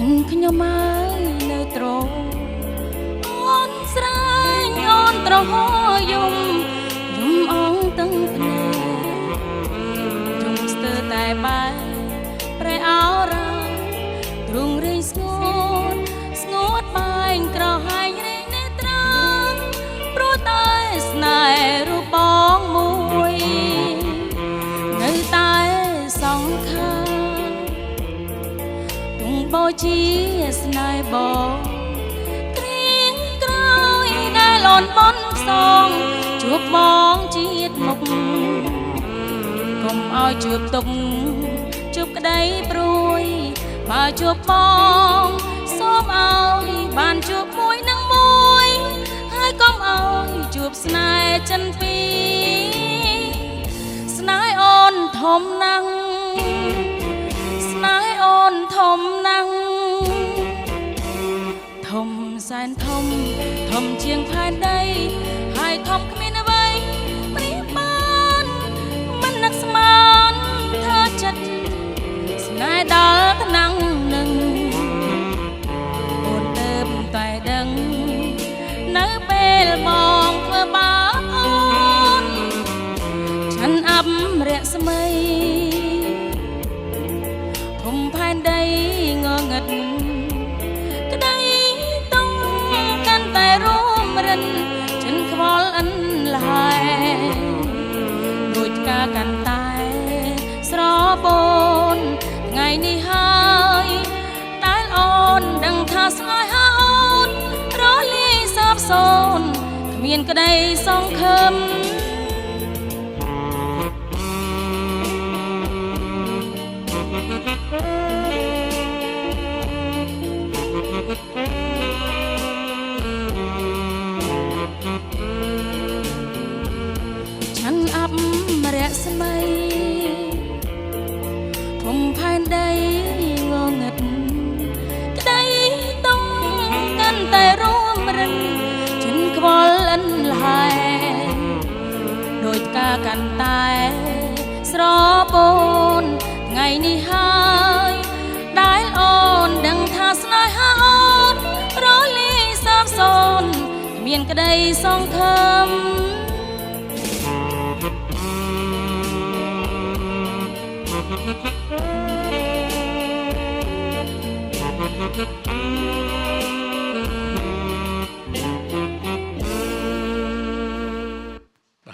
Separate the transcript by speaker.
Speaker 1: ฉันขยมายในตรงอ่อนสลายอ่อนตรหอยมอ่องตั้งเพลจงสเตอร์แต่ใบប្រែអរ៉ាទ្រង់រៃស្ងួតបែងក្រហាយរែងនេត្រាព្រោះតែស្នេហ៍រូបបងមួយនៅតែសង្ខារទងបោជាស្នេហ៍បងគ្រៀងក្រោយដែលលន់បន់ផ្សងជួបបងជាតិមុខកុំឲ្យជួបទុកជួបក្តីព្រួយបើជួបបងសូមឲ្យបានជួបមួយនឹងមួយហើយកុំឲ្យជួបស្នេហ៍ចិនពីរស្នេហ៍អូនធំណាស់ស្នេហ៍អូនធំណាស់ធំសែនធំជាងផែនដីហើយធំគ្មានអ្វីប្រៀបបានមិននឹកស្មានធ្វើចិត្តស្នេហ៍ដល់ថ្នាំងនឹងអូនទៅតែដឹងនៅពេលបងធ្វើបាបអូនឆាន់អាប់រស្មីធំផែនដីងងឹតក្តីតុងកាន់តែរួមរិនចិនខ្វល់អិនលហើយដូចផ្កាកាន់តែស្របូនថ្ងៃនេះហើយដែលអូនដឹងថាស្នេហាអូនរលាយសាបសូន្យគ្មានក្តីសង្ឃឹមឆាន់អាប់រស្មីធំផែនដីងងឹតក្តីតុងកាន់តែរួមរិនចិនខ្វល់អិនលហើយដូចការកាន់តែស្របូនថ្ងៃនេះហើយដែលអូនដឹងថាស្នេហាអូនរលាយសាបសូន្យគ្មានក្តីសង្ឃឹម
Speaker 2: Thank you.